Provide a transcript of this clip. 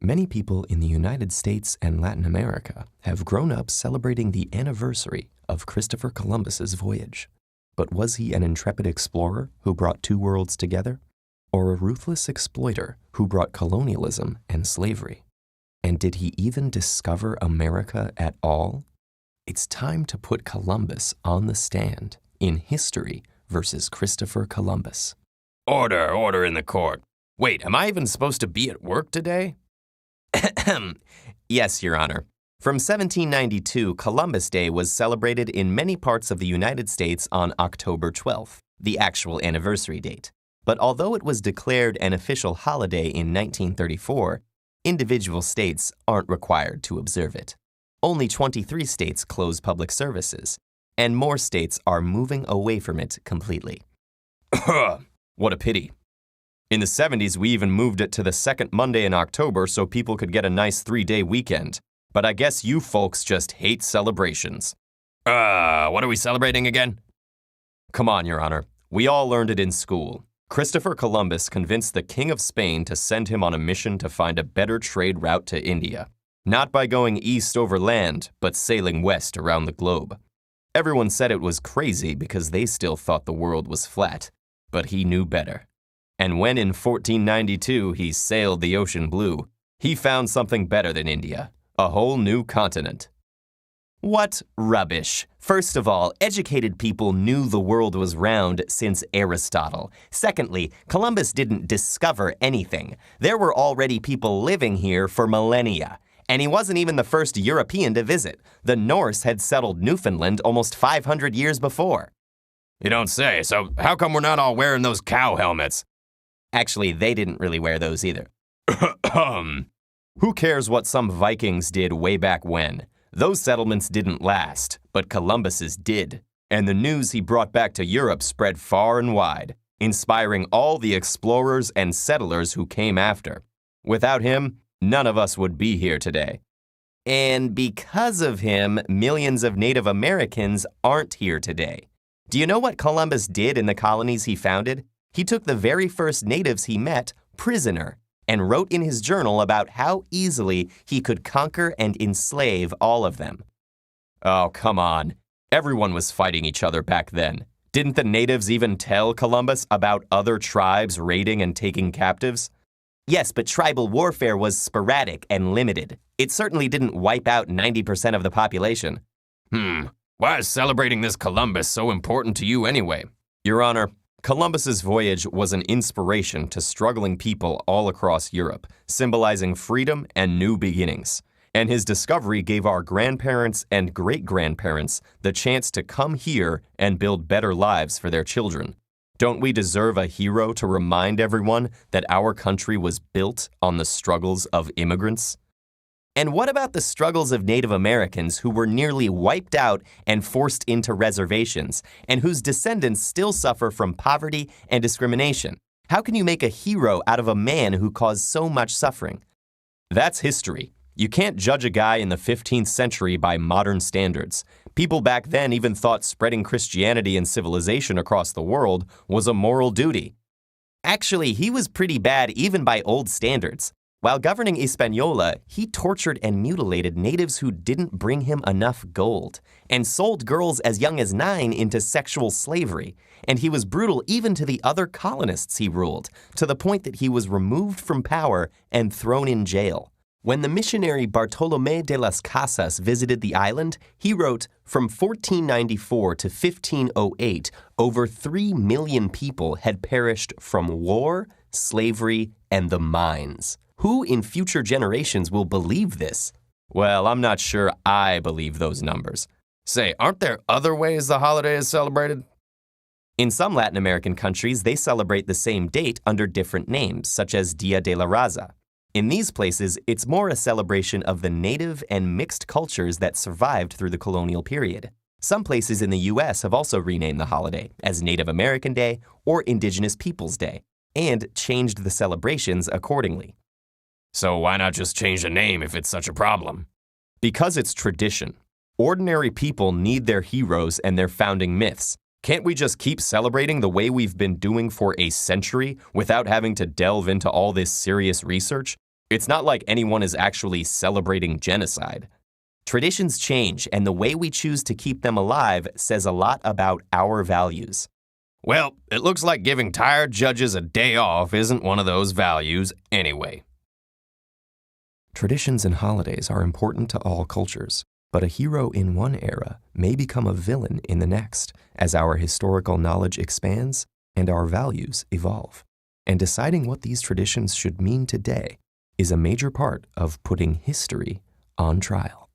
Many people in the United States and Latin America have grown up celebrating the anniversary of Christopher Columbus's voyage. But was he an intrepid explorer who brought two worlds together? Or a ruthless exploiter who brought colonialism and slavery? And did he even discover America at all? It's time to put Columbus on the stand in History versus Christopher Columbus. Order in the court. Wait, am I even supposed to be at work today? Yes, Your Honor. From 1792, Columbus Day was celebrated in many parts of the United States on October 12th, the actual anniversary date. But although it was declared an official holiday in 1934, individual states aren't required to observe it. Only 23 states close public services, and more states are moving away from it completely. What a pity. In the 70s, we even moved it to the second Monday in October so people could get a nice 3-day weekend. But I guess you folks just hate celebrations. What are we celebrating again? Come on, Your Honor. We all learned it in school. Christopher Columbus convinced the King of Spain to send him on a mission to find a better trade route to India. Not by going east over land, but sailing west around the globe. Everyone said it was crazy because they still thought the world was flat. But he knew better. And when in 1492 he sailed the ocean blue, he found something better than India, a whole new continent. What rubbish. First of all, educated people knew the world was round since Aristotle. Secondly, Columbus didn't discover anything. There were already people living here for millennia. And he wasn't even the first European to visit. The Norse had settled Newfoundland almost 500 years before. You don't say, so how come we're not all wearing those cow helmets? Actually, they didn't really wear those either. Who cares what some Vikings did way back when? Those settlements didn't last, but Columbus's did. And the news he brought back to Europe spread far and wide, inspiring all the explorers and settlers who came after. Without him, none of us would be here today. And because of him, millions of Native Americans aren't here today. Do you know what Columbus did in the colonies he founded? He took the very first natives he met prisoner and wrote in his journal about how easily he could conquer and enslave all of them. Oh, come on. Everyone was fighting each other back then. Didn't the natives even tell Columbus about other tribes raiding and taking captives? Yes, but tribal warfare was sporadic and limited. It certainly didn't wipe out 90% of the population. Why is celebrating this Columbus so important to you anyway? Your Honor, Columbus's voyage was an inspiration to struggling people all across Europe, symbolizing freedom and new beginnings. And his discovery gave our grandparents and great-grandparents the chance to come here and build better lives for their children. Don't we deserve a hero to remind everyone that our country was built on the struggles of immigrants? And what about the struggles of Native Americans who were nearly wiped out and forced into reservations, and whose descendants still suffer from poverty and discrimination? How can you make a hero out of a man who caused so much suffering? That's history. You can't judge a guy in the 15th century by modern standards. People back then even thought spreading Christianity and civilization across the world was a moral duty. Actually, he was pretty bad even by old standards. While governing Hispaniola, he tortured and mutilated natives who didn't bring him enough gold, and sold girls as young as 9 into sexual slavery. And he was brutal even to the other colonists he ruled, to the point that he was removed from power and thrown in jail. When the missionary Bartolomé de las Casas visited the island, he wrote, from 1494 to 1508, over 3 million people had perished from war, slavery, and the mines. Who in future generations will believe this? Well, I'm not sure I believe those numbers. Say, aren't there other ways the holiday is celebrated? In some Latin American countries, they celebrate the same date under different names, such as Dia de la Raza. In these places, it's more a celebration of the native and mixed cultures that survived through the colonial period. Some places in the U.S. have also renamed the holiday as Native American Day or Indigenous Peoples Day, and changed the celebrations accordingly. So why not just change the name if it's such a problem? Because it's tradition. Ordinary people need their heroes and their founding myths. Can't we just keep celebrating the way we've been doing for a century without having to delve into all this serious research? It's not like anyone is actually celebrating genocide. Traditions change, and the way we choose to keep them alive says a lot about our values. Well, it looks like giving tired judges a day off isn't one of those values anyway. Traditions and holidays are important to all cultures, but a hero in one era may become a villain in the next as our historical knowledge expands and our values evolve. And deciding what these traditions should mean today is a major part of putting history on trial.